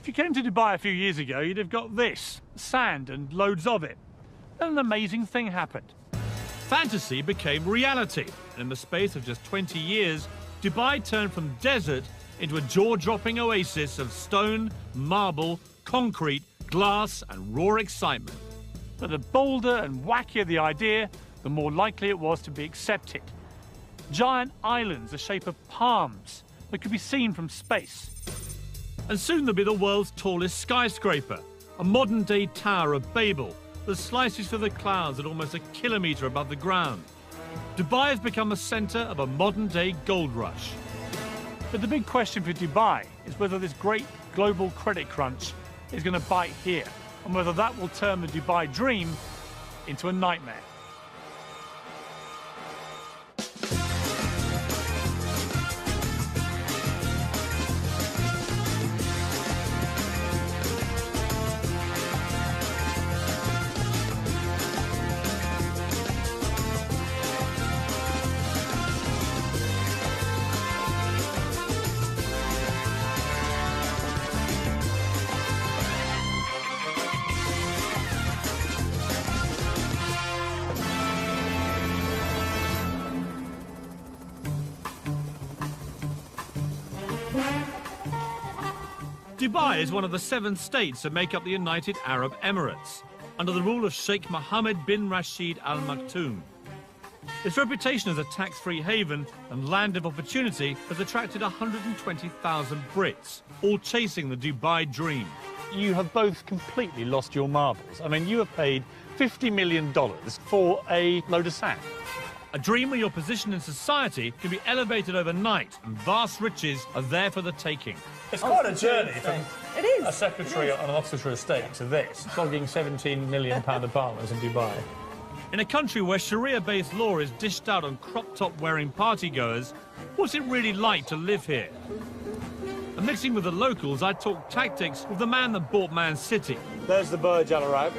If you came to Dubai a few years ago, you'd have got this, sand and loads of it. Then an amazing thing happened. Fantasy became reality, and in the space of just 20 years, Dubai turned from desert into a jaw-dropping oasis of stone, marble, concrete, glass and raw excitement. But the bolder and wackier the idea, the more likely it was to be accepted. Giant islands the shape of palms that could be seen from space. And soon there'll be the world's tallest skyscraper, a modern-day Tower of Babel that slices through the clouds at almost a kilometre above the ground. Dubai has become a centre of a modern-day gold rush. But the big question for Dubai is whether this great global credit crunch is going to bite here, and whether that will turn the Dubai dream into a nightmare. Dubai is one of the 7 states that make up the United Arab Emirates, under the rule of Sheikh Mohammed bin Rashid Al Maktoum. Its reputation as a tax-free haven and land of opportunity has attracted 120,000 Brits, all chasing the Dubai dream. You have both completely lost your marbles. I mean, you have paid $50 million for a load of sand. A dream where your position in society can be elevated overnight and vast riches are there for the taking. It's quite a journey from a secretary on an Oxfordshire estate to this, flogging £17 million apartments in Dubai. In a country where Sharia-based law is dished out on crop-top wearing partygoers, what's it really like to live here? And mixing with the locals, I talk tactics with the man that bought Man City. There's the Burj Al Arab.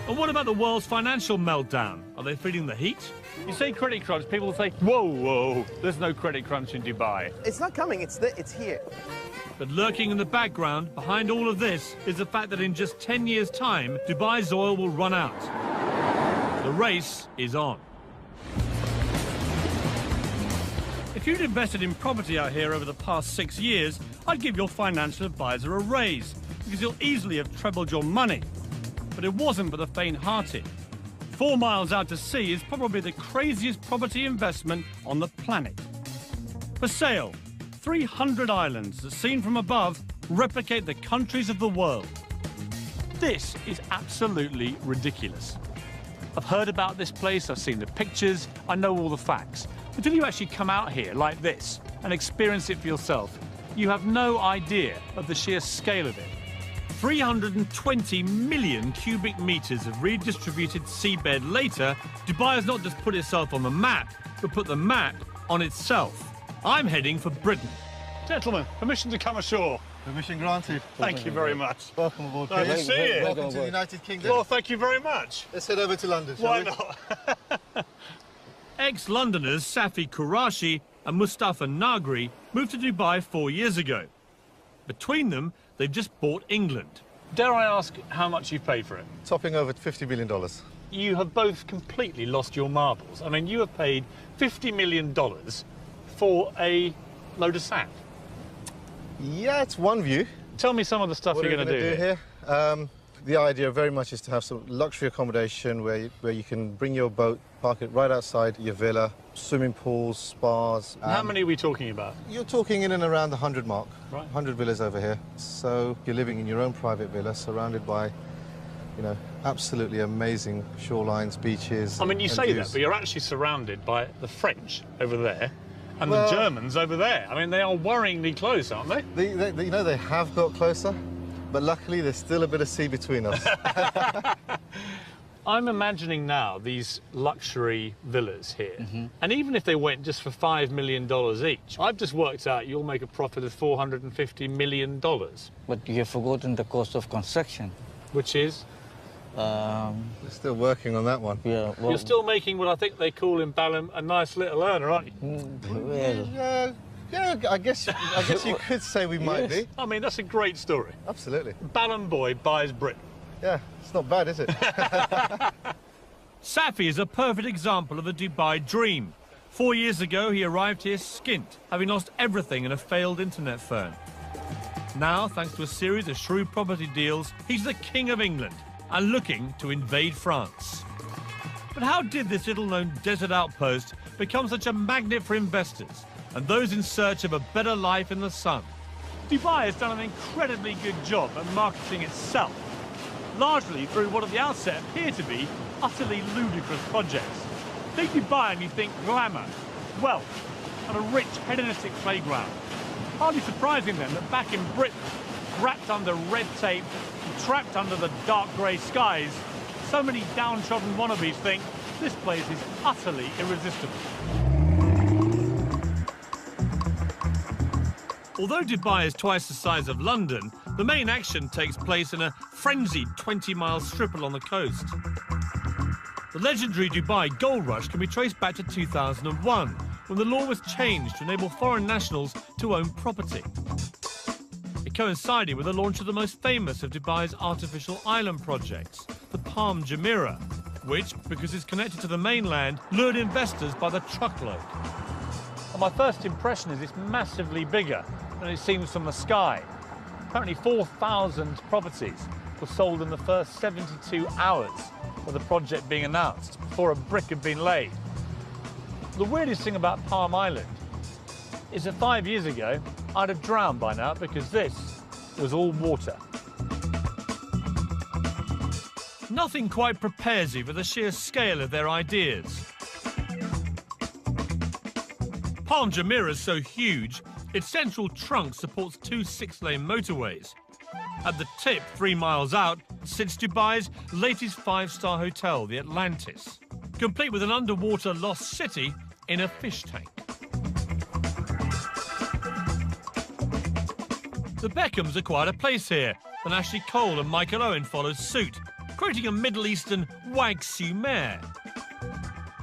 And what about the world's financial meltdown? Are they feeling the heat? You say credit crunch, people will say, whoa, whoa, there's no credit crunch in Dubai. It's not coming, it's here. But lurking in the background, behind all of this, is the fact that in just 10 years' time, Dubai's oil will run out. The race is on. If you'd invested in property out here over the past 6 years, I'd give your financial advisor a raise, because you'll easily have trebled your money. But it wasn't for the faint-hearted. 4 miles out to sea is probably the craziest property investment on the planet. For sale, 300 islands that, seen from above, replicate the countries of the world. This is absolutely ridiculous. I've heard about this place, I've seen the pictures, I know all the facts. Until you actually come out here like this and experience it for yourself, you have no idea of the sheer scale of it. 320 million cubic metres of redistributed seabed later, Dubai has not just put itself on the map, but put the map on itself. I'm heading for Britain. Gentlemen, permission to come ashore. Permission granted. Thank you very much. Welcome aboard. Nice to see you. Welcome to the United Kingdom. Well, thank you very much. Let's head over to London, shall Why we? not? Ex-Londoners Safi Qurashi and Mustafa Nagri moved to Dubai 4 years ago. Between them, they've just bought England. Dare I ask how much you've paid for it? Topping over $50 million. You have both completely lost your marbles. I mean, you have paid $50 million for a load of sand. Yeah, it's one view. Tell me some of the stuff What you're going to do here. The idea very much is to have some luxury accommodation where you can bring your boat, park it right outside your villa, swimming pools, spas. How many are we talking about? You're talking in and around the 100 mark. Right. 100 villas over here. So you're living in your own private villa, surrounded by, you know, absolutely amazing shorelines, beaches. I mean, you say views. that, but you're actually surrounded by the French over there and Well, the Germans over there. I mean, they are worryingly close, aren't they? You know, they have got closer, but luckily there's still a bit of sea between us. I'm imagining now these luxury villas here, and even if they went just for $5 million each, I've just worked out you'll make a profit of $450 million. But you have forgotten the cost of construction. Which is? We're still working on that one. Yeah, well, You're still making what I think they call in Balham a nice little earner, aren't you? well, Yeah, Yeah, I guess you could say we might be. I mean, that's a great story. Absolutely. Ballon Boy buys Britain. Yeah, it's not bad, is it? Safi is a perfect example of the Dubai dream. 4 years ago, he arrived here skint, having lost everything in a failed internet firm. Now, thanks to a series of shrewd property deals, he's the King of England and looking to invade France. But how did this little-known desert outpost become such a magnet for investors and those in search of a better life in the sun? Dubai has done an incredibly good job at marketing itself, largely through what at the outset appear to be utterly ludicrous projects. Think Dubai and you think glamour, wealth, and a rich hedonistic playground. Hardly surprising then that back in Britain, wrapped under red tape, and trapped under the dark grey skies, so many downtrodden wannabes think this place is utterly irresistible. Although Dubai is twice the size of London, the main action takes place in a frenzied 20-mile strip along the coast. The legendary Dubai gold rush can be traced back to 2001, when the law was changed to enable foreign nationals to own property. It coincided with the launch of the most famous of Dubai's artificial island projects, the Palm Jumeirah, which, because it's connected to the mainland, lured investors by the truckload. And my first impression is it's massively bigger than it seems from the sky. Apparently 4,000 properties were sold in the first 72 hours of the project being announced, before a brick had been laid. The weirdest thing about Palm Island is that 5 years ago, I'd have drowned by now because this was all water. Nothing quite prepares you for the sheer scale of their ideas. Palm Jumeirah is so huge, its central trunk supports 2 6-lane motorways. At the tip, 3 miles out, sits Dubai's latest 5-star hotel, the Atlantis, complete with an underwater lost city in a fish tank. The Beckhams acquired a place here, and Ashley Cole and Michael Owen followed suit, creating a Middle Eastern wag-su-mare.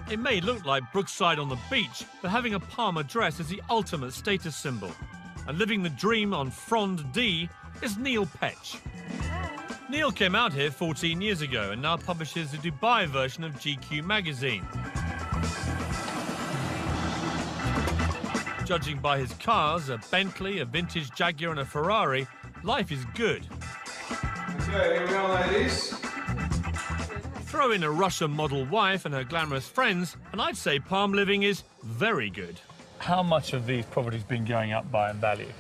It may look like Brookside on the beach, but having a palm address is the ultimate status symbol. And living the dream on Frond D is Neil Petch. Neil came out here 14 years ago and now publishes the Dubai version of GQ magazine. Judging by his cars, a Bentley, a vintage Jaguar and a Ferrari, life is good. Okay, here we go, ladies. Throw in a Russian model wife and her glamorous friends, and I'd say Palm living is very good. How much have these properties been going up by in value?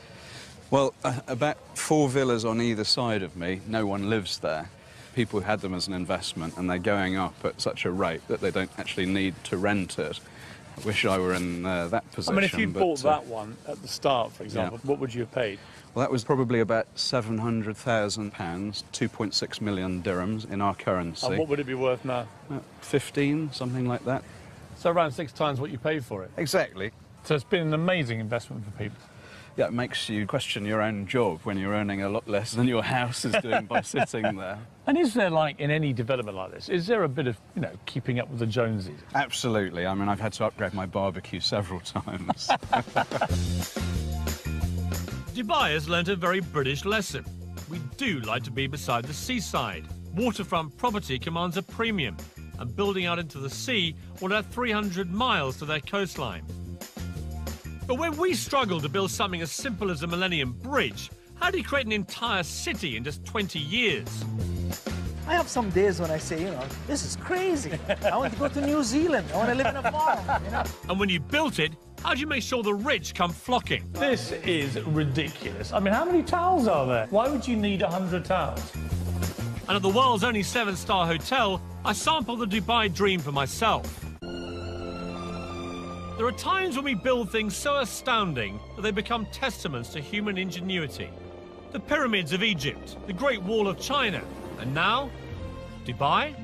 Well, about 4 villas on either side of me. No one lives there. People had them as an investment, and they're going up at such a rate that they don't actually need to rent it. I wish I were in that position. I mean, if you bought that one at the start, for example, what would you have paid? Well, that was probably about £700,000, 2.6 million dirhams in our currency. And what would it be worth now? 15, something like that. So around 6 times what you paid for it. Exactly. So it's been an amazing investment for people. Yeah, it makes you question your own job when you're earning a lot less than your house is doing by sitting there. And is there, like, in any development like this, is there a bit of, you know, keeping up with the Joneses? Absolutely. I mean, I've had to upgrade my barbecue several times. Dubai has learnt a very British lesson. We do like to be beside the seaside. Waterfront property commands a premium, and building out into the sea will add 300 miles to their coastline. But when we struggle to build something as simple as the Millennium Bridge, how do you create an entire city in just 20 years? I have some days when I say, you know, this is crazy. I want to go to New Zealand. I want to live in a farm, you know. And when you built it, how do you make sure the rich come flocking? This is ridiculous. I mean, how many towels are there? Why would you need 100 towels? And at the world's only 7-star hotel, I sampled the Dubai dream for myself. There are times when we build things so astounding that they become testaments to human ingenuity. The pyramids of Egypt, the Great Wall of China, and now, Dubai?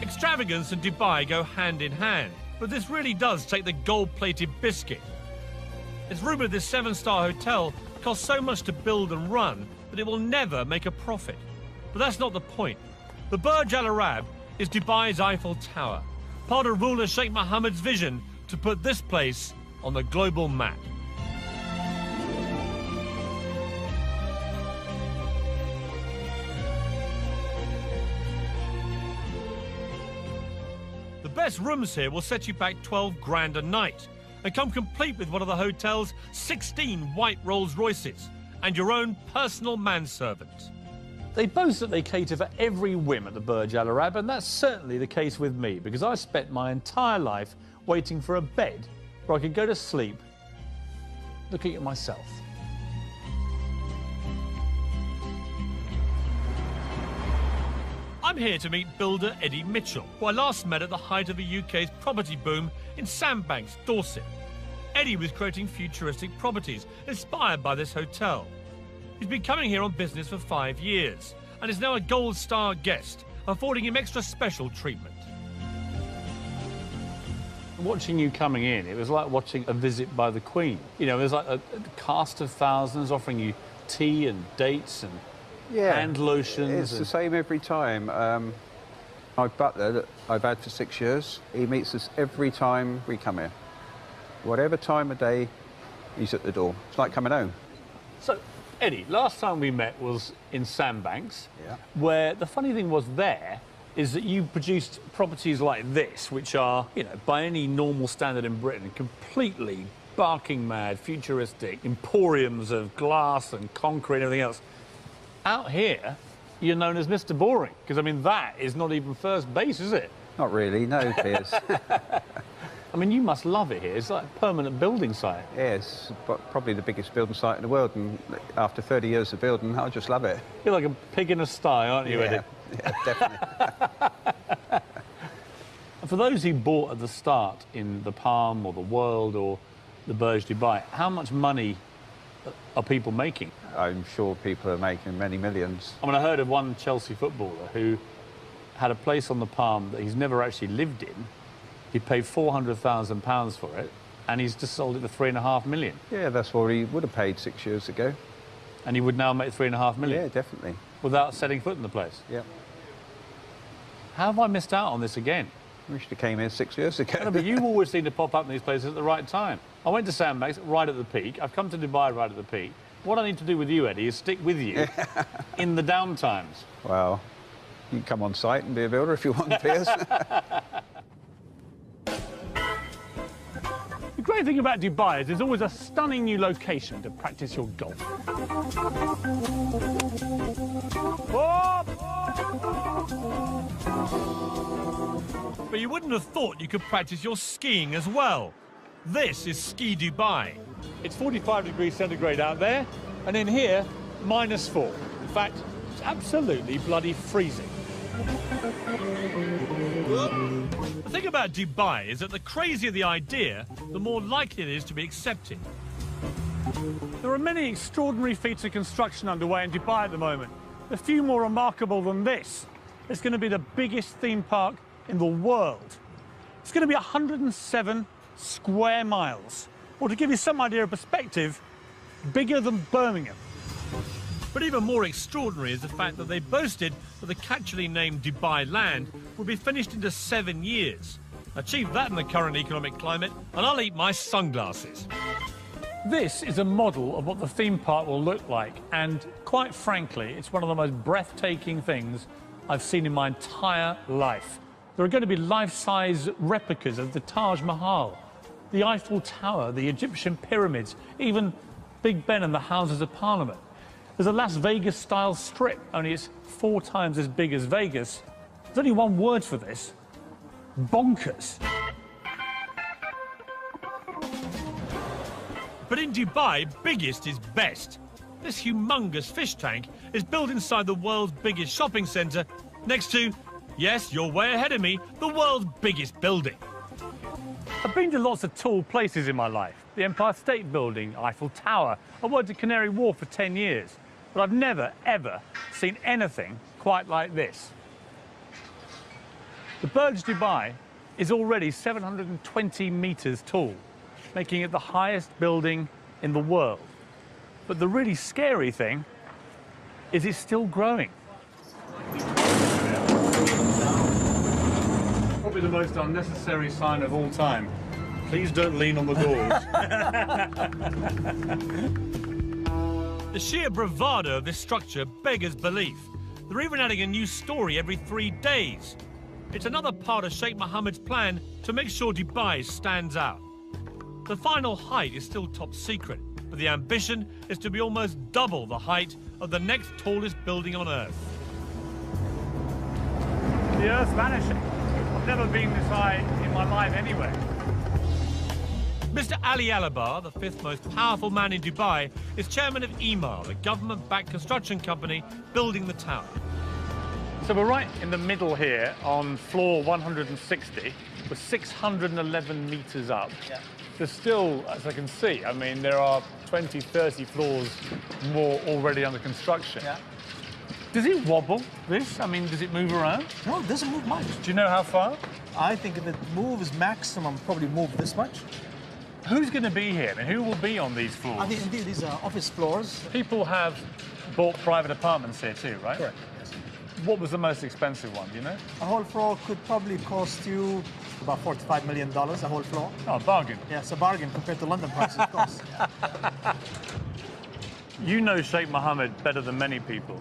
Extravagance and Dubai go hand in hand, but this really does take the gold-plated biscuit. It's rumoured this 7-star hotel costs so much to build and run that it will never make a profit. But that's not the point. The Burj Al Arab is Dubai's Eiffel Tower, part of ruler Sheikh Mohammed's vision to put this place on the global map. The best rooms here will set you back 12 grand a night and come complete with one of the hotel's 16 white Rolls Royces and your own personal manservant. They boast that they cater for every whim at the Burj Al Arab, and that's certainly the case with me, because I spent my entire life waiting for a bed where I could go to sleep looking at myself. I'm here to meet builder Eddie Mitchell, who I last met at the height of the UK's property boom in Sandbanks, Dorset. Eddie was creating futuristic properties inspired by this hotel. He's been coming here on business for 5 years and is now a gold star guest, affording him extra special treatment. Watching you coming in, it was like watching a visit by the Queen. You know, there's like a cast of thousands offering you tea and dates and hand lotions. It's the same every time. My butler that I've had for 6 years, he meets us every time we come here. Whatever time of day, he's at the door. It's like coming home. So, Eddie, last time we met was in Sandbanks, Yeah. where the funny thing was there is that you produced properties like this, which are, you know, by any normal standard in Britain, completely barking mad, futuristic, emporiums of glass and concrete and everything else. Out here, you're known as Mr. Boring, because, I mean, that is not even first base, is it? Not really, no, Piers. I mean, you must love it here. It's like a permanent building site. Yes, but probably the biggest building site in the world, and after 30 years of building, I just love it. You're like a pig in a sty, aren't you, Eddie? Yeah, definitely. For those who bought at the start in the Palm or the World or the Burj Dubai, how much money are people making? I'm sure people are making many millions. I mean, I heard of one Chelsea footballer who had a place on the Palm that he's never actually lived in. He paid £400,000 for it, and he's just sold it for £3.5 million. Yeah, that's what he would have paid 6 years ago. And he would now make £3.5 million? Yeah, definitely. Without setting foot in the place? Yeah. How have I missed out on this again? We should have came here 6 years ago. No, but you always seem to pop up in these places at the right time. I went to Sandbanks right at the peak. I've come to Dubai right at the peak. What I need to do with you, Eddie, is stick with you in the down times. Well, you can come on site and be a builder if you want, Piers. The great thing about Dubai is there's always a stunning new location to practice your golf. But you wouldn't have thought you could practice your skiing as well. This is Ski Dubai. It's 45 degrees centigrade out there, and in here, -4. In fact, it's absolutely bloody freezing. The thing about Dubai is that the crazier the idea, the more likely it is to be accepted. There are many extraordinary feats of construction underway in Dubai at the moment. A few more remarkable than this. It's going to be the biggest theme park in the world. It's going to be 107 square miles. Or to give you some idea of perspective, bigger than Birmingham. But even more extraordinary is the fact that they boasted that the catchily named Dubai Land would be finished into 7 years. Achieve that in the current economic climate, and I'll eat my sunglasses. This is a model of what the theme park will look like, and quite frankly, it's one of the most breathtaking things I've seen in my entire life. There are going to be life-size replicas of the Taj Mahal, the Eiffel Tower, the Egyptian pyramids, even Big Ben and the Houses of Parliament. There's a Las Vegas-style strip, only it's 4 times as big as Vegas. There's only one word for this: bonkers. But in Dubai, biggest is best. This humongous fish tank is built inside the world's biggest shopping centre, next to, yes, you're way ahead of me, the world's biggest building. I've been to lots of tall places in my life. The Empire State Building, Eiffel Tower. I worked at Canary Wharf for 10 years. But I've never, ever seen anything quite like this. The Burj Dubai is already 720 metres tall, making it the highest building in the world. But the really scary thing is it's still growing. Probably the most unnecessary sign of all time. Please don't lean on the doors. The sheer bravado of this structure beggars belief. They're even adding a new story every 3 days. It's another part of Sheikh Mohammed's plan to make sure Dubai stands out. The final height is still top secret, but the ambition is to be almost double the height of the next tallest building on Earth. The Earth's vanishing. I've never been this high in my life anyway. Mr. Ali Alabar, the fifth most powerful man in Dubai, is chairman of Emaar, the government-backed construction company building the tower. So we're right in the middle here on floor 160. We're 611 meters up. Yeah. There's still, as I can see, I mean, there are 20, 30 floors more already under construction. Yeah. Does it wobble, this? I mean, does it move around? No, it doesn't move much. Do you know how far? I think if it moves maximum, probably move this much. Who's going to be here? I mean, who will be on these floors? I think indeed these are office floors. People have bought private apartments here too, right? Correct. Yes. What was the most expensive one, do you know? A whole floor could probably cost you about $45 million, a whole floor. Oh, bargain. Yeah, it's a bargain compared to London prices, of course. You know Sheikh Mohammed better than many people.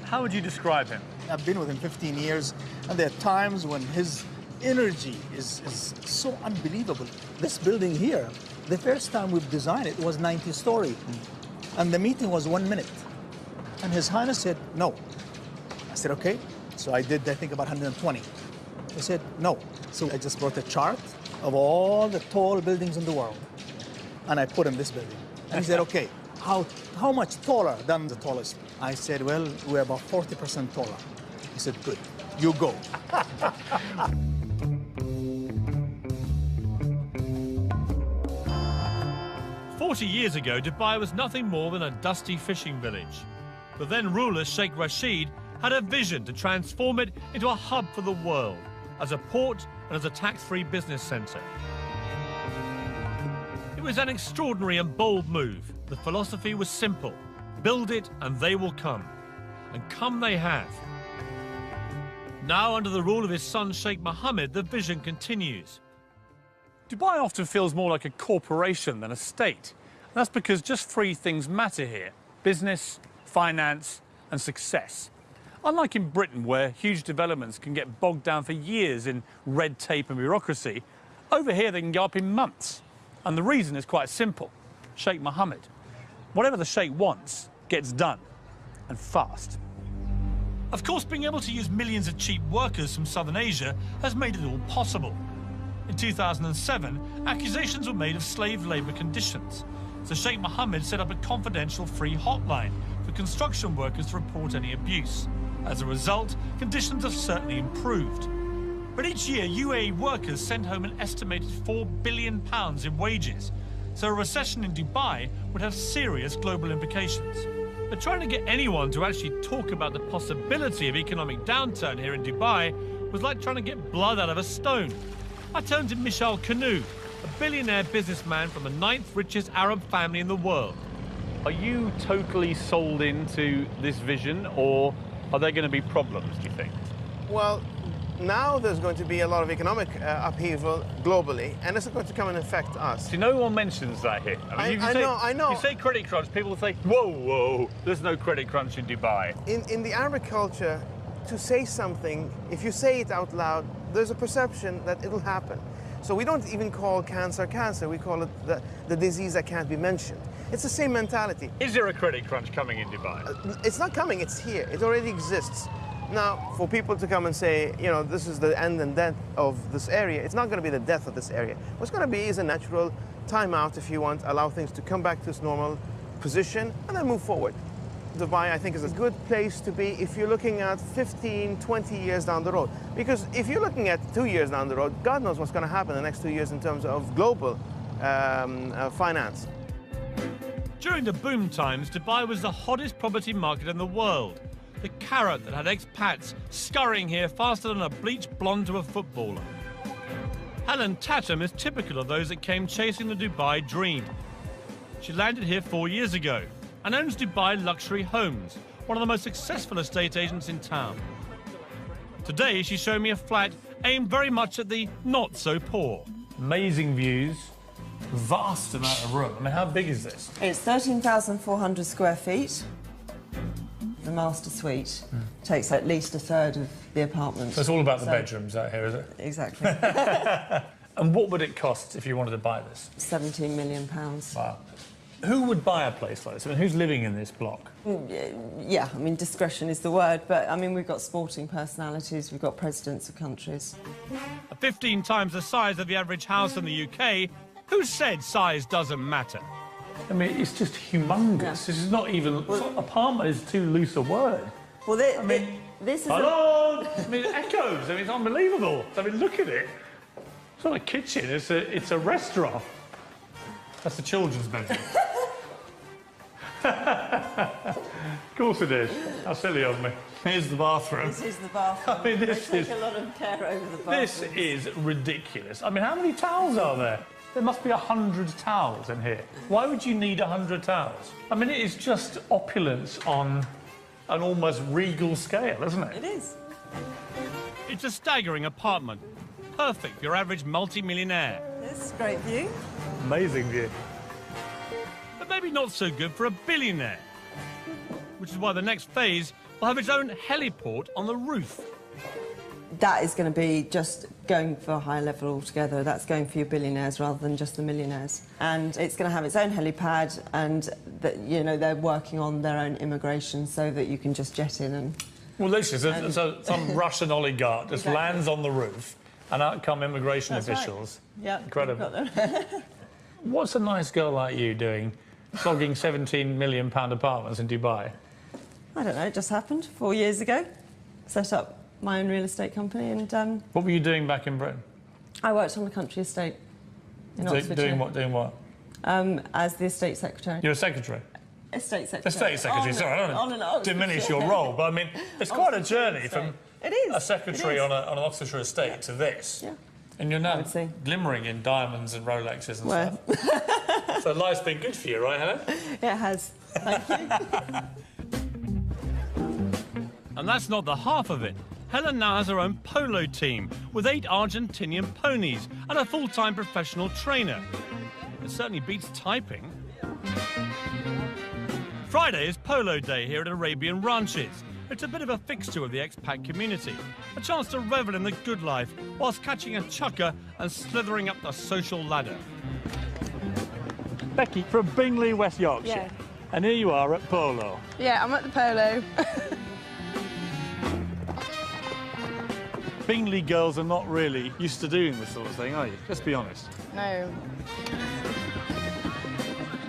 How would you describe him? I've been with him 15 years, and there are times when his energy is so unbelievable. This building here, the first time we've designed it was 90-story, and the meeting was 1 minute. And His Highness said, no. I said, okay. So I did, I think, about 120. He said, no. So I just brought a chart of all the tall buildings in the world, and I put in this building. And he said, okay, how much taller than the tallest? I said, well, we're about 40% taller. He said, good, you go. 40 years ago, Dubai was nothing more than a dusty fishing village. The then ruler, Sheikh Rashid, had a vision to transform it into a hub for the world, as a port and as a tax-free business centre. It was an extraordinary and bold move. The philosophy was simple: build it and they will come. And come they have. Now, under the rule of his son, Sheikh Mohammed, the vision continues. Dubai often feels more like a corporation than a state. And that's because just three things matter here: business, finance, and success. Unlike in Britain, where huge developments can get bogged down for years in red tape and bureaucracy, over here they can go up in months. And the reason is quite simple: Sheikh Mohammed. Whatever the Sheikh wants gets done, and fast. Of course, being able to use millions of cheap workers from Southern Asia has made it all possible. In 2007, accusations were made of slave labour conditions, so Sheikh Mohammed set up a confidential free hotline for construction workers to report any abuse. As a result, conditions have certainly improved. But each year, UAE workers send home an estimated £4 billion in wages, so a recession in Dubai would have serious global implications. But trying to get anyone to actually talk about the possibility of economic downturn here in Dubai was like trying to get blood out of a stone. I turned to Michel Kanu, a billionaire businessman from the 9th richest Arab family in the world. Are you totally sold into this vision, or are there going to be problems, do you think? Well, now there's going to be a lot of economic upheaval globally, and it's going to come and affect us. See, no one mentions that here. I know. You say credit crunch, people will say, whoa, whoa, there's no credit crunch in Dubai. In the Arabic culture, to say something, if you say it out loud, there's a perception that it'll happen. So we don't even call cancer cancer, we call it the disease that can't be mentioned. It's the same mentality. Is there a credit crunch coming in Dubai? It's not coming, it's here. It already exists. Now, for people to come and say, you know, this is the end and death of this area, it's not going to be the death of this area. What's going to be is a natural timeout, if you want, allow things to come back to its normal position and then move forward. Dubai, I think, is a good place to be if you're looking at 15, 20 years down the road. Because if you're looking at 2 years down the road, God knows what's going to happen in the next 2 years in terms of global finance. During the boom times, Dubai was the hottest property market in the world. The carrot that had expats scurrying here faster than a bleached blonde to a footballer. Helen Tatum is typical of those that came chasing the Dubai dream. She landed here 4 years ago and owns Dubai Luxury Homes, one of the most successful estate agents in town. Today, she's showing me a flat aimed very much at the not-so-poor. Amazing views, vast amount of room. I mean, how big is this? It's 13,400 square feet. The master suite takes at least a third of the apartment. So it's all about the bedrooms out here, is it? Exactly. And what would it cost if you wanted to buy this? £17 million. Wow. Who would buy a place like this? I mean, who's living in this block? Yeah, I mean, discretion is the word, but, I mean, we've got sporting personalities, we've got presidents of countries. 15 times the size of the average house in the UK. Who said size doesn't matter? I mean, it's just humongous. Yeah. This is not even... apartment is too loose a word. Well, I mean, this is... hello! I mean, it echoes. I mean, it's unbelievable. I mean, look at it. It's not a kitchen, it's a restaurant. That's the children's bedroom. Of course it is. How silly of me. Here's the bathroom. This is the bathroom. I mean, this they is... take a lot of care over the bathroom. This is ridiculous. I mean, how many towels are there? There must be 100 towels in here. Why would you need 100 towels? I mean, it is just opulence on an almost regal scale, isn't it? It is. It's a staggering apartment. Perfect for your average multi-millionaire. This great view. Amazing view. But maybe not so good for a billionaire. Which is why the next phase will have its own heliport on the roof. That is going to be just going for a higher level altogether. That's going for your billionaires rather than just the millionaires. And it's going to have its own helipad, and you know, they're working on their own immigration so that you can just jet in and... Well, literally, so some Russian oligarch just Exactly. lands on the roof, and out come immigration That's officials. Right. Yeah, incredible. got them. What's a nice girl like you doing, flogging £17 million apartments in Dubai? I don't know, it just happened 4 years ago. Set up my own real estate company, and What were you doing back in Britain? I worked on the country estate in Oxfordshire. Doing what? Doing what? As the estate secretary. You're a secretary. Estate secretary. Estate secretary. Sorry, I don't want to diminish your role, but I mean, it's quite a journey from It is. a secretary It is. on an Oxfordshire estate to this. Yeah. And you're now would say. glimmering in diamonds and Rolexes and Well. stuff. So life's been good for you, right, Helen? It has. Thank you. And that's not the half of it. Helen now has her own polo team with 8 Argentinian ponies and a full-time professional trainer. It certainly beats typing. Friday is polo day here at Arabian Ranches. It's a bit of a fixture of the expat community. A chance to revel in the good life whilst catching a chukker and slithering up the social ladder. Becky from Bingley, West Yorkshire. Yeah. And here you are at polo. Yeah, I'm at the polo. Bingley girls are not really used to doing this sort of thing, are you? Let's be honest. No.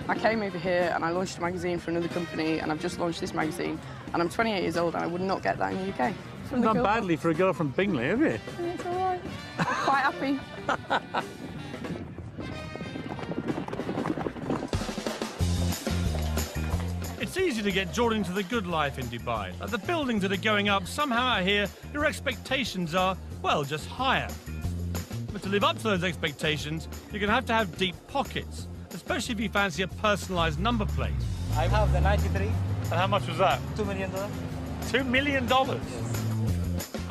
I came over here and I launched a magazine for another company, and I've just launched this magazine, and I'm 28 years old and I would not get that in the UK. You've done badly for a girl from Bingley, have you? It's all right. I'm quite happy. It's easy to get drawn into the good life in Dubai. Like the buildings that are going up, somehow out here, your expectations are, well, just higher. But to live up to those expectations, you're going to have deep pockets, especially if you fancy a personalised number plate. I have the 93. And how much was that? $2 million. $2 million?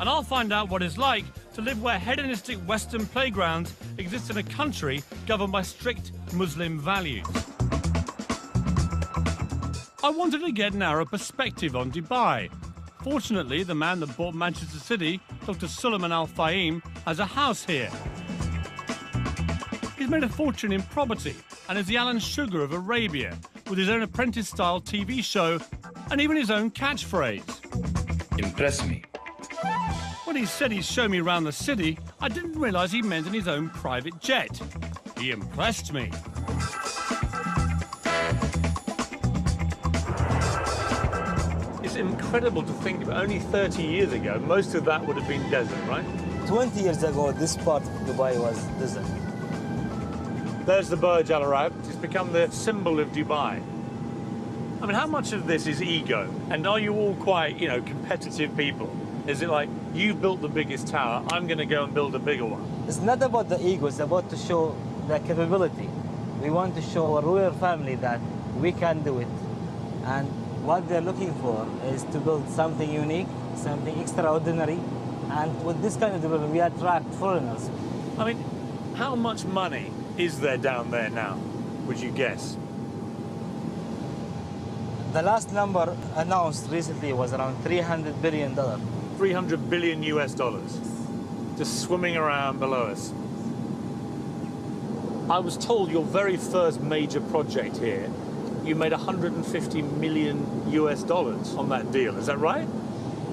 And I'll find out what it's like to live where hedonistic Western playgrounds exist in a country governed by strict Muslim values. I wanted to get an Arab perspective on Dubai. Fortunately, the man that bought Manchester City, Dr. Suleiman Al Fahim, has a house here. He's made a fortune in property and is the Alan Sugar of Arabia, with his own apprentice-style TV show and even his own catchphrase. Impress me. When he said he'd show me around the city, I didn't realise he meant in his own private jet. He impressed me. It's incredible to think about. Only 30 years ago, most of that would have been desert, right? 20 years ago, this part of Dubai was desert. There's the Burj Al Arab. It's become the symbol of Dubai. I mean, how much of this is ego? And are you all quite, you know, competitive people? Is it like, you've built the biggest tower, I'm going to go and build a bigger one? It's not about the ego, it's about to show the capability. We want to show our royal family that we can do it. And what they're looking for is to build something unique, something extraordinary, And with this kind of development, we attract foreigners. I mean, how much money is there down there now, would you guess? The last number announced recently was around $300 billion. 300 billion US dollars, just swimming around below us. I was told your very first major project here, you made 150 million US dollars on that deal. Is that right?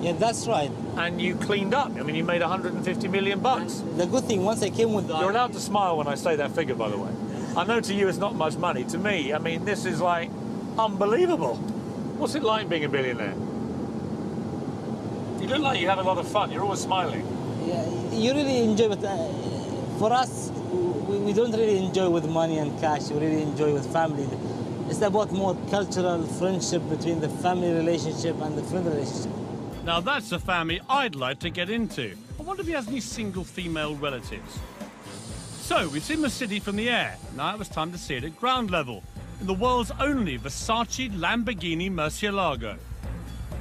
Yeah, that's right. And you cleaned up. I mean, you made 150 million bucks. The good thing, once I came with... You're allowed to smile when I say that figure, by the way. I know to you it's not much money. To me, I mean, this is like unbelievable. What's it like being a billionaire? You look like you have a lot of fun. You're always smiling. Yeah, you really enjoy it. For us, we don't really enjoy with money and cash. We really enjoy with family. It's about more cultural friendship between the family relationship and the friend relationship. Now that's a family I'd like to get into. I wonder if he has any single female relatives. So we've seen the city from the air. Now it was time to see it at ground level, in the world's only Versace Lamborghini Murcielago.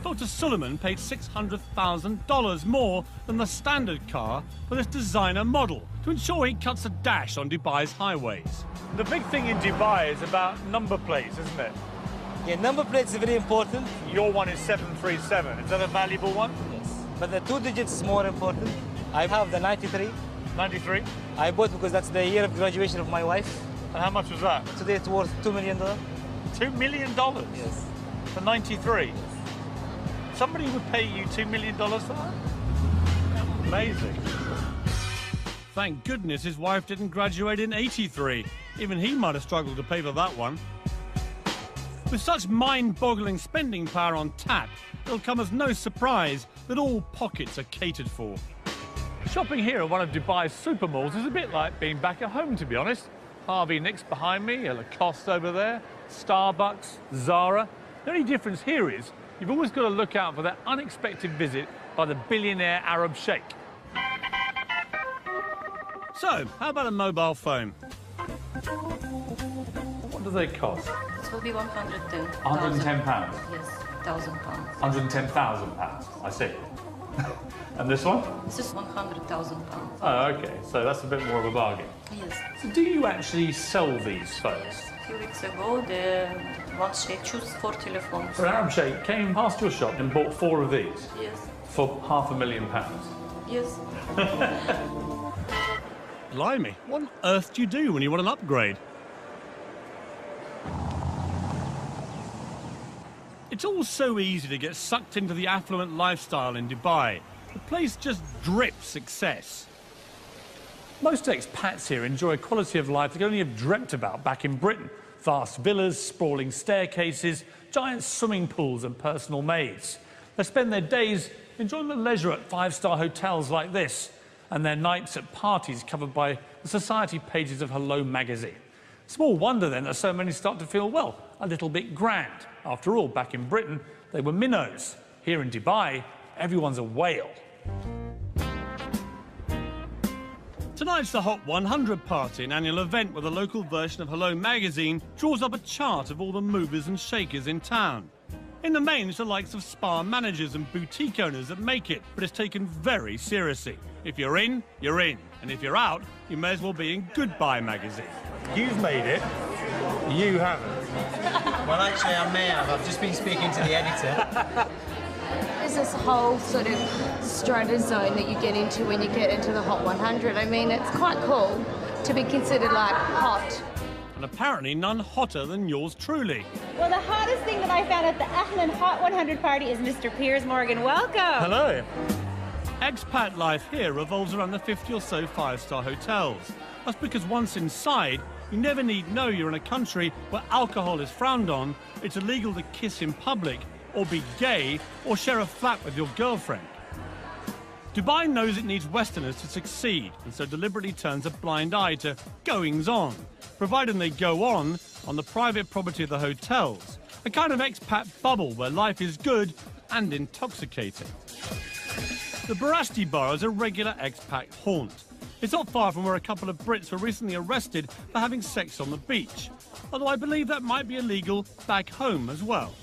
Dr. Suleiman paid $600,000 more than the standard car for this designer model to ensure he cuts a dash on Dubai's highways. The big thing in Dubai is about number plates, isn't it? Yeah, number plates are very important. Your one is 737. Is that a valuable one? Yes. But the 2 digits is more important. I have the 93. 93? I bought because that's the year of graduation of my wife. And how much was that? Today it's worth $2 million. $2 million? Yes. For 93? Somebody would pay you $2 million for that? Amazing. Thank goodness his wife didn't graduate in '83. Even he might have struggled to pay for that one. With such mind-boggling spending power on tap, it'll come as no surprise that all pockets are catered for. Shopping here at one of Dubai's super malls is a bit like being back at home, to be honest. Harvey Nicks behind me, a Lacoste over there, Starbucks, Zara. The only difference here is you've always got to look out for that unexpected visit by the billionaire Arab sheikh. So, how about a mobile phone? What do they cost? It will be 110. £110? Yes, £1,000. £110,000, I see. And this one? This is £100,000. Oh, okay, so that's a bit more of a bargain. Yes. So do you actually sell these phones? A few weeks ago, the one sheikh chose 4 telephones. So an Arab sheikh came past your shop and bought 4 of these? Yes. For £500,000? Yes. Blimey, what on earth do you do when you want an upgrade? It's all so easy to get sucked into the affluent lifestyle in Dubai. The place just drips success. Most expats here enjoy a quality of life they could only have dreamt about back in Britain. Vast villas, sprawling staircases, giant swimming pools and personal maids. They spend their days enjoying the leisure at 5-star hotels like this, and their nights at parties covered by the society pages of Hello magazine. Small wonder then that so many start to feel, well, a little bit grand. After all, back in Britain, they were minnows. Here in Dubai, everyone's a whale. Tonight's the Hot 100 party, an annual event where the local version of Hello magazine draws up a chart of all the movers and shakers in town. In the main, it's the likes of spa managers and boutique owners that make it, but it's taken very seriously. If you're in, you're in. And if you're out, you may as well be in Goodbye magazine. You've made it. You haven't. Well, actually, I may have. I've just been speaking to the editor. There's this whole sort of strata zone that you get into when you get into the Hot 100. I mean, it's quite cool to be considered, like, hot. And apparently none hotter than yours truly. Well, the hottest thing that I found at the Ahlan Hot 100 party is Mr. Piers Morgan. Welcome. Hello. Expat life here revolves around the 50 or so 5-star hotels. That's because once inside, you never need know you're in a country where alcohol is frowned on, it's illegal to kiss in public, or be gay, or share a flat with your girlfriend. Dubai knows it needs Westerners to succeed, and so deliberately turns a blind eye to goings-on, providing they go on the private property of the hotels, a kind of expat bubble where life is good and intoxicating. The Barashti Bar is a regular expat haunt. It's not far from where a couple of Brits were recently arrested for having sex on the beach, although I believe that might be illegal back home as well.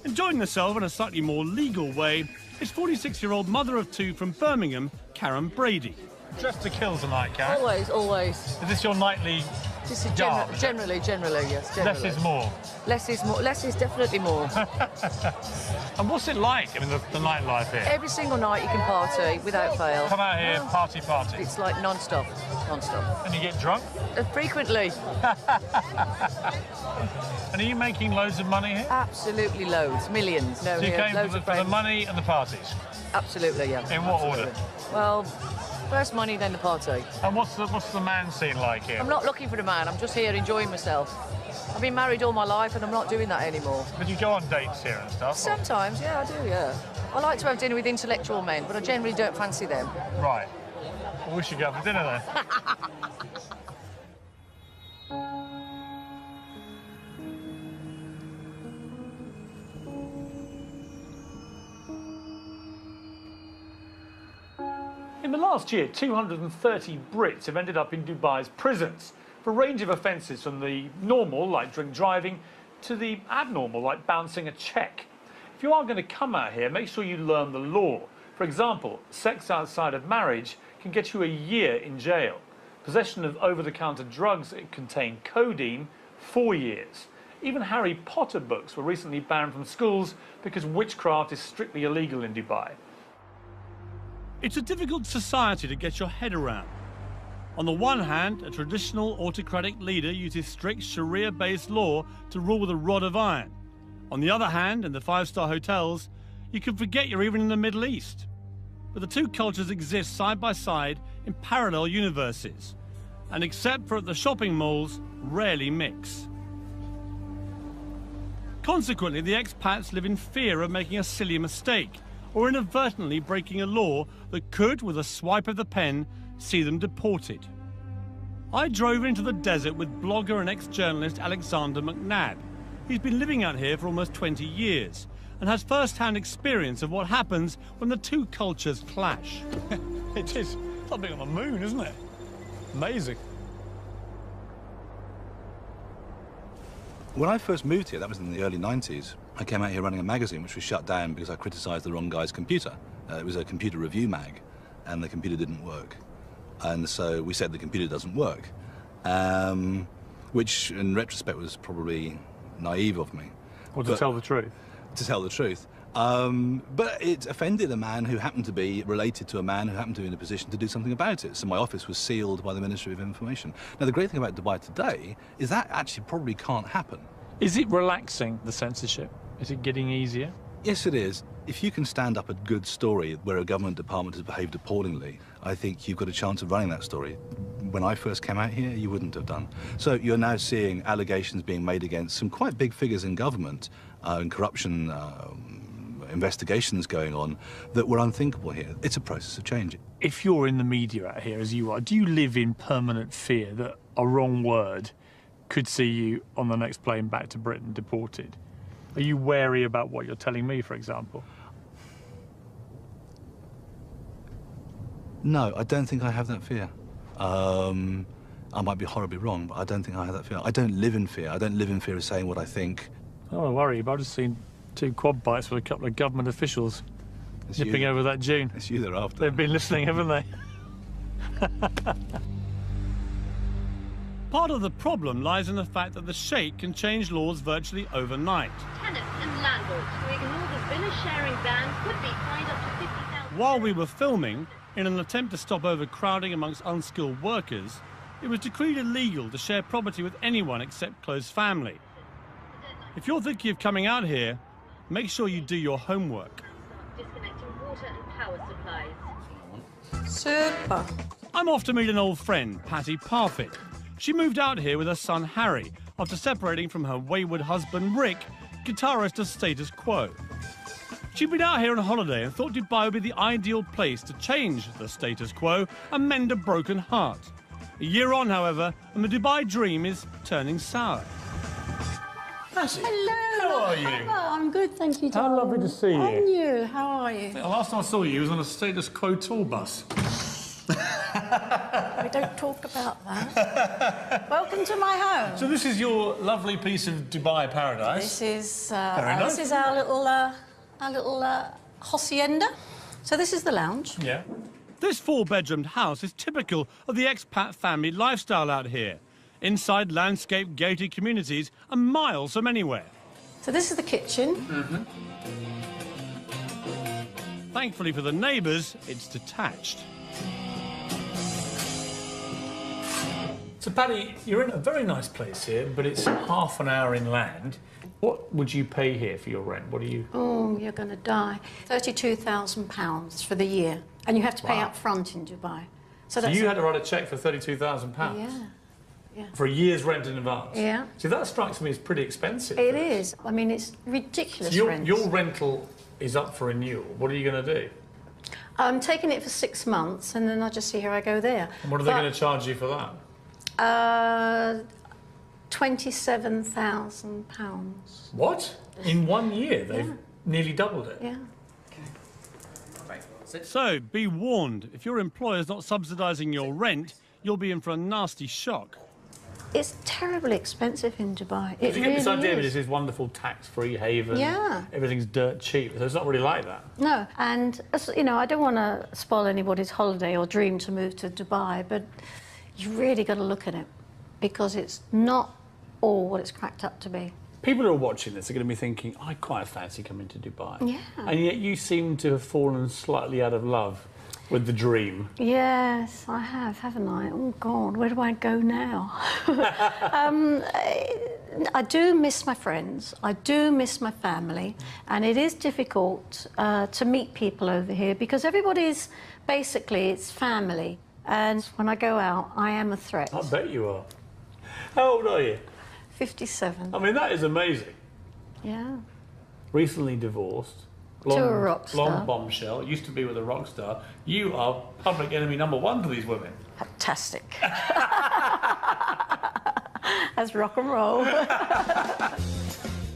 Enjoying themselves in a slightly more legal way is 46-year-old mother of two from Birmingham, Karen Brady. Dressed to kill tonight, Karen. Always, always. Is this your nightly This is garb? generally, yes. Generally. Less is more. Less is more. Less is definitely more. And what's it like? I mean, the nightlife here. Every single night you can party without fail. Come out here, party. It's like non-stop. And you get drunk? Frequently. And are you making loads of money here? Absolutely loads, millions. No, So you here, came loads for of the friends. money and the parties? Absolutely, yeah. In what Absolutely. order? Well, first money, then the party. And what's the man scene like here? I'm not looking for a man. I'm just here enjoying myself. I've been married all my life, and I'm not doing that anymore. But you go on dates here and stuff? Sometimes, yeah, I do, yeah. I like to have dinner with intellectual men, but I generally don't fancy them. Right. Well, we should go for dinner then. In the last year, 230 Brits have ended up in Dubai's prisons for a range of offences, from the normal, like drink driving, to the abnormal, like bouncing a cheque. If you are going to come out here, make sure you learn the law. For example, sex outside of marriage can get you a year in jail. Possession of over-the-counter drugs that contain codeine, 4 years. Even Harry Potter books were recently banned from schools because witchcraft is strictly illegal in Dubai. It's a difficult society to get your head around. On the one hand, a traditional autocratic leader uses strict Sharia-based law to rule with a rod of iron. On the other hand, in the five-star hotels, you can forget you're even in the Middle East. But the two cultures exist side by side in parallel universes, and except for at the shopping malls, rarely mix. Consequently, the expats live in fear of making a silly mistake or inadvertently breaking a law that could, with a swipe of the pen, see them deported. I drove into the desert with blogger and ex-journalist Alexander McNabb. He's been living out here for almost 20 years and has first-hand experience of what happens when the two cultures clash. It is. It's like being on the moon, isn't it? Amazing. When I first moved here, that was in the early 90s, I came out here running a magazine which was shut down because I criticised the wrong guy's computer. It was a computer review mag, and the computer didn't work. And so we said the computer doesn't work, which in retrospect was probably naive of me. Or to tell the truth. To tell the truth. But it offended a man who happened to be related to a man who happened to be in a position to do something about it. So my office was sealed by the Ministry of Information. Now, the great thing about Dubai today is that actually probably can't happen. Is it relaxing, the censorship? Is it getting easier? Yes, it is. If you can stand up a good story where a government department has behaved appallingly, I think you've got a chance of running that story. When I first came out here, you wouldn't have done. So you're now seeing allegations being made against some quite big figures in government and corruption investigations going on that were unthinkable here. It's a process of change. If you're in the media out here, as you are, do you live in permanent fear that a wrong word could see you on the next plane back to Britain deported? Are you wary about what you're telling me, for example? No, I don't think I have that fear. I might be horribly wrong, but I don't think I have that fear. I don't live in fear. I don't live in fear of saying what I think. Oh, don't worry, but I've just seen 2 quad bikes with a couple of government officials nipping over that dune. It's you they're after. They've been listening, haven't they? Part of the problem lies in the fact that the Sheikh can change laws virtually overnight. Tenants and landlords who ignore the villa-sharing ban could be fined up to £50,000. While we were filming, in an attempt to stop overcrowding amongst unskilled workers, it was decreed illegal to share property with anyone except close family. If you're thinking of coming out here, make sure you do your homework. Disconnecting water and power supplies. Super. I'm off to meet an old friend, Patty Parfit. She moved out here with her son Harry after separating from her wayward husband Rick, guitarist of Status Quo. She'd been out here on holiday and thought Dubai would be the ideal place to change the status quo and mend a broken heart. A year on, however, and the Dubai dream is turning sour. Patty, hello. how are you? Hello, I'm good, thank you. How lovely to see you. And you, how are you? The last time I saw you was on a Status Quo tour bus. We don't talk about that. Welcome to my home. So this is your lovely piece of Dubai paradise. This is Very nice. this is our little hacienda. So this is the lounge. Yeah. This four-bedroomed house is typical of the expat family lifestyle out here. Inside landscape gated communities are miles from anywhere. So this is the kitchen. Thankfully for the neighbours, it's detached. So, Paddy, you're in a very nice place here, but it's half an hour inland. What would you pay here for your rent? What do you... Oh, you're going to die. £32,000 for the year. And you have to pay Wow. up front in Dubai. So you had to write a cheque for £32,000? Yeah. For a year's rent in advance? Yeah. See, that strikes me as pretty expensive. It is. I mean, it's ridiculous So rent. your rental is up for renewal. What are you going to do? I'm taking it for 6 months, and then I'll just see how I go there. And what are they going to charge you for that? £27,000. What? In 1 year, they've nearly doubled it? Yeah. So, be warned, if your employer's not subsidising your rent, you'll be in for a nasty shock. It's terribly expensive in Dubai. It You really get this idea of is. this wonderful tax-free haven. Yeah. Everything's dirt cheap. So it's not really like that. No, and, you know, I don't want to spoil anybody's holiday or dream to move to Dubai, but you really got to look at it because it's not all what it's cracked up to be. People who are watching this are going to be thinking, I quite fancy coming to Dubai. Yeah. And yet you seem to have fallen slightly out of love with the dream. Yes, I have, haven't I? Oh, God, where do I go now? I do miss my friends. I do miss my family. And it is difficult to meet people over here because everybody's basically, it's family. And when I go out, I am a threat. I bet you are. How old are you? 57. I mean, that is amazing. Yeah. Recently divorced. To a rock star. Blonde bombshell. Used to be with a rock star. You are public enemy #1 to these women. Fantastic. That's rock and roll.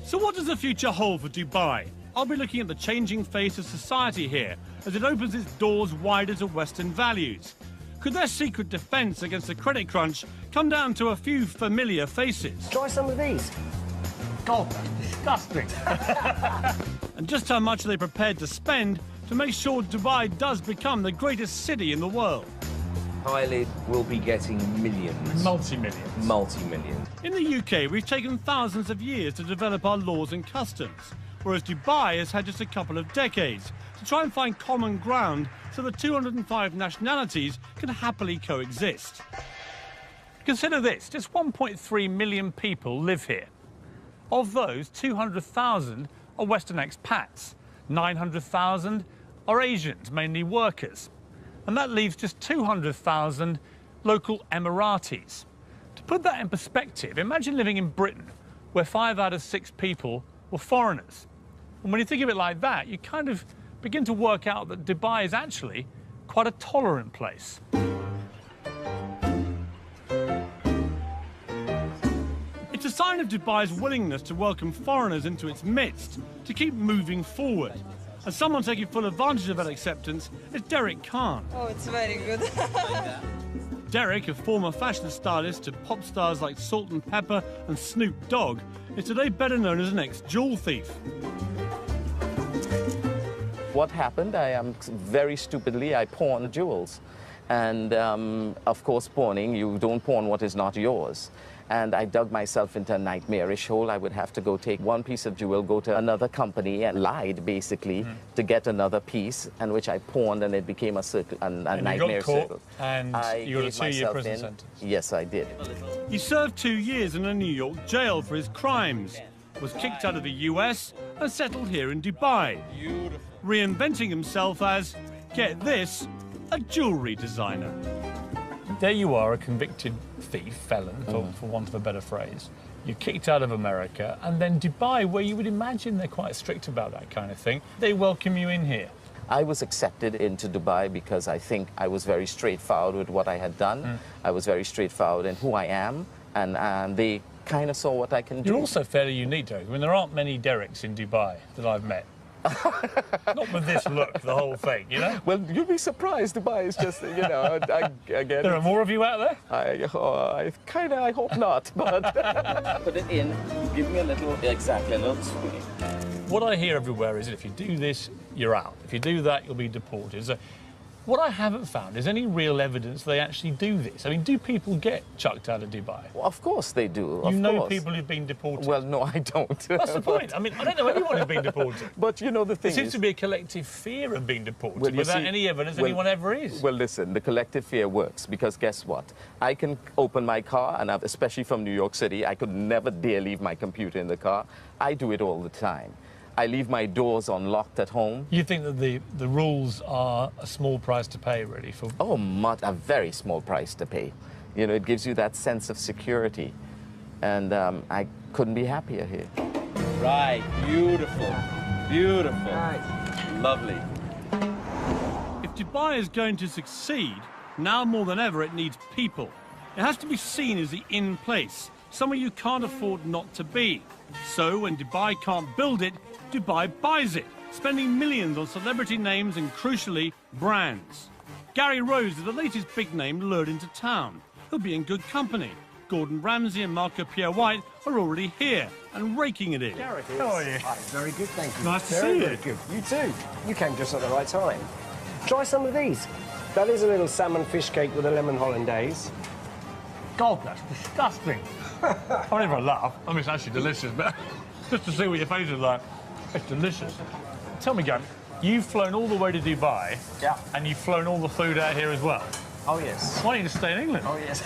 So what does the future hold for Dubai? I'll be looking at the changing face of society here as it opens its doors wider to Western values. Could their secret defence against the credit crunch come down to a few familiar faces? Try some of these. God, that's disgusting. And just how much are they prepared to spend to make sure Dubai does become the greatest city in the world? Eyelid will be getting millions. Multi-millions. Multi-millions. In the UK, we've taken thousands of years to develop our laws and customs, whereas Dubai has had just a couple of decades to try and find common ground so the 205 nationalities can happily coexist. Consider this, just 1.3 million people live here. Of those, 200,000 are Western expats, 900,000 are Asians, mainly workers. And that leaves just 200,000 local Emiratis. To put that in perspective, imagine living in Britain, where 5 out of 6 people were foreigners. And when you think of it like that, you kind of begin to work out that Dubai is actually quite a tolerant place. It's a sign of Dubai's willingness to welcome foreigners into its midst, to keep moving forward. And someone taking full advantage of that acceptance is Derek Khan. Oh, it's very good. Derek, a former fashion stylist to pop stars like Salt and Pepper and Snoop Dogg, is today better known as an ex-jewel thief. What happened, very stupidly, I pawned jewels. And of course, pawning, you don't pawn what is not yours. And I dug myself into a nightmarish hole. I would have to go take one piece of jewel, go to another company and lied, basically, to get another piece, and which I pawned, and it became a circle, a nightmare you got caught, circle. and you got a 2-year prison sentence. Yes, I did. He served 2 years in a New York jail for his crimes, was kicked out of the US and settled here in Dubai, reinventing himself as, get this, a jewellery designer. There you are, a convicted thief, felon, for want of a better phrase. You're kicked out of America, and then Dubai, where you would imagine they're quite strict about that kind of thing, they welcome you in here. I was accepted into Dubai because I think I was very straightforward with what I had done. I was very straightforward in who I am, and they kind of saw what I can do. You're also fairly unique, Derek. I mean, there aren't many Dereks in Dubai that I've met. Not with this look, the whole thing, you know? Well, you'd be surprised. Dubai is just, you know, again... There are more of you out there? I hope not, but... Put it in, give me a little, exactly, a little swing. what I hear everywhere is that if you do this, you're out. If you do that, you'll be deported. So what I haven't found is any real evidence they actually do this. I mean, do people get chucked out of Dubai? Well, of course they do. You know people who've been deported? Well, no, I don't. That's the point. I mean, I don't know anyone who's been deported. But, you know, the thing There seems is... to be a collective fear of being deported Well, you without see- any evidence well- anyone ever is. Well, listen, the collective fear works because guess what? I can open my car, and especially from New York City, I could never dare leave my computer in the car. I do it all the time. I leave my doors unlocked at home. You think that the rules are a small price to pay, really? For Oh, a very small price to pay. You know, it gives you that sense of security. And I couldn't be happier here. Right, beautiful, beautiful. Lovely. If Dubai is going to succeed, now more than ever it needs people. It has to be seen as the in place, somewhere you can't afford not to be. So when Dubai can't build it, Dubai buys it, spending millions on celebrity names and, crucially, brands. Gary Rose is the latest big name lured into town. He'll be in good company. Gordon Ramsay and Marco Pierre White are already here and raking it in. Gary, how are you? Hi, very good, thank you. Nice to very, see you. Very good. You too. You came just at the right time. Try some of these. That is a little salmon fish cake with a lemon hollandaise. God, that's disgusting. I don't even laugh. I mean, it's actually delicious, but just to see what your face is like, it's delicious. Tell me, Gary, you've flown all the way to Dubai, yeah, and you've flown all the food out here as well. Oh, yes. Why don't you just stay in England? Oh, yes.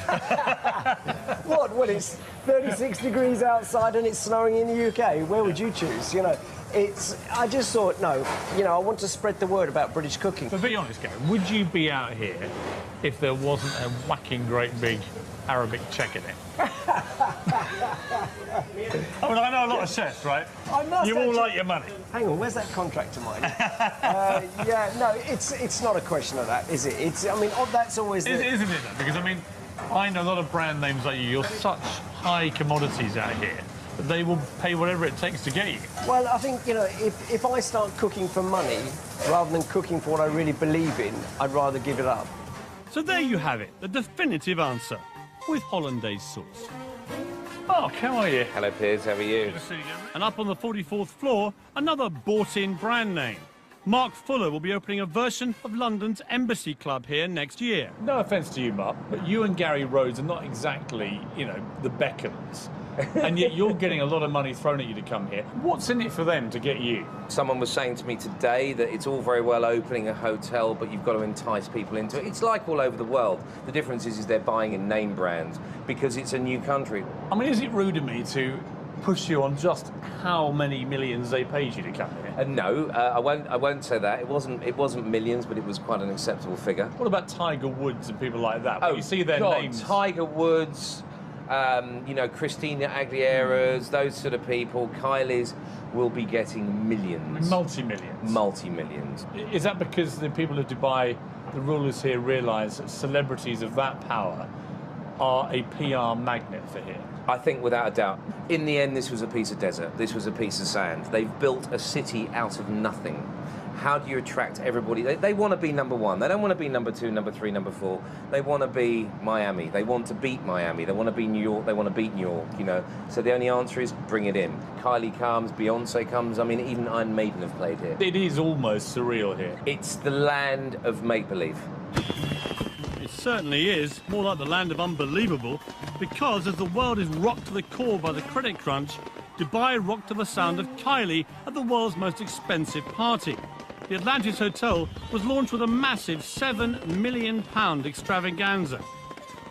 What? Well, it's 36 degrees outside and it's snowing in the UK. Where would you choose? You know, I just thought, no, you know, I want to spread the word about British cooking. But be honest, Gary, would you be out here if there wasn't a whacking great big Arabic check in it? I mean, I know a lot of chefs, right? I must You all actually- like your money. Hang on, where's that contract of mine? Yeah, no, it's not a question of that, is it? I mean, that's always Isn't it, though? Because, I mean, I know a lot of brand names like you. You're such high commodities out here that they will pay whatever it takes to get you. Well, I think, you know, if I start cooking for money rather than cooking for what I really believe in, I'd rather give it up. So there you have it, the definitive answer, with hollandaise sauce. Mark, how are you? Hello, Piers, how are you? And up on the 44th floor, another bought-in brand name. Mark Fuller will be opening a version of London's Embassy Club here next year. No offence to you, Mark, but you and Gary Rhodes are not exactly, you know, the Beckhams. And yet you're getting a lot of money thrown at you to come here. What's in it for them to get you? Someone was saying to me today that it's all very well opening a hotel, but you've got to entice people into it. It's like all over the world. The difference is they're buying in name brands because it's a new country. I mean, is it rude of me to push you on just how many millions they paid you to come here? No, I won't say that. It wasn't millions, but it was quite an acceptable figure. What about Tiger Woods and people like that? When you see their God, names. Tiger Woods, you know, Christina Aguilera's, those sort of people. Kylie's will be getting millions. Multi-millions. Multi-millions. Is that because the people of Dubai, the rulers here, realise that celebrities of that power are a PR magnet for here? I think without a doubt. In the end, this was a piece of desert. This was a piece of sand. They've built a city out of nothing. How do you attract everybody? They want to be number one. They don't want to be number two, number three, number four. They want to be Miami. They want to beat Miami. They want to be New York. They want to beat New York, you know. So the only answer is bring it in. Kylie comes, Beyonce comes. I mean, even Iron Maiden have played here. It is almost surreal here. It's the land of make-believe. It certainly is, more like the land of unbelievable, because as the world is rocked to the core by the credit crunch, Dubai rocked to the sound of Kylie at the world's most expensive party. The Atlantis Hotel was launched with a massive £7 million extravaganza.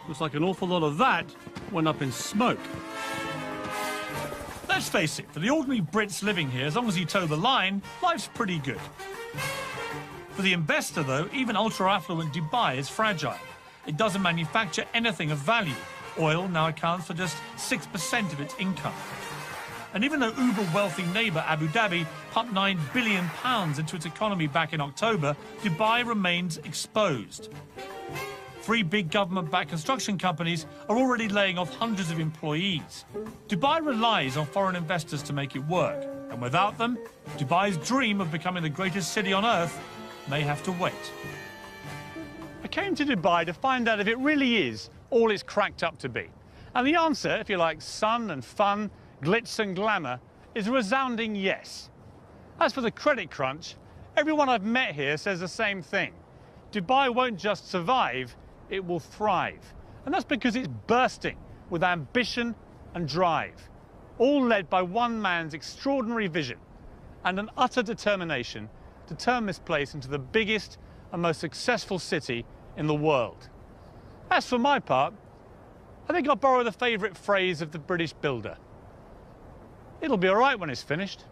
Looks like an awful lot of that went up in smoke. Let's face it, for the ordinary Brits living here, as long as you toe the line, life's pretty good. For the investor, though, even ultra-affluent Dubai is fragile. It doesn't manufacture anything of value. Oil now accounts for just 6% of its income. And even though uber-wealthy neighbour Abu Dhabi pumped £9 billion into its economy back in October, Dubai remains exposed. 3 big government-backed construction companies are already laying off hundreds of employees. Dubai relies on foreign investors to make it work. And without them, Dubai's dream of becoming the greatest city on earth may have to wait. I came to Dubai to find out if it really is all it's cracked up to be. And the answer, if you like sun and fun, glitz and glamour, is a resounding yes. As for the credit crunch, everyone I've met here says the same thing. Dubai won't just survive, it will thrive. And that's because it's bursting with ambition and drive, all led by one man's extraordinary vision and an utter determination to turn this place into the biggest and most successful city in the world. As for my part, I think I'll borrow the favourite phrase of the British builder. It'll be all right when it's finished.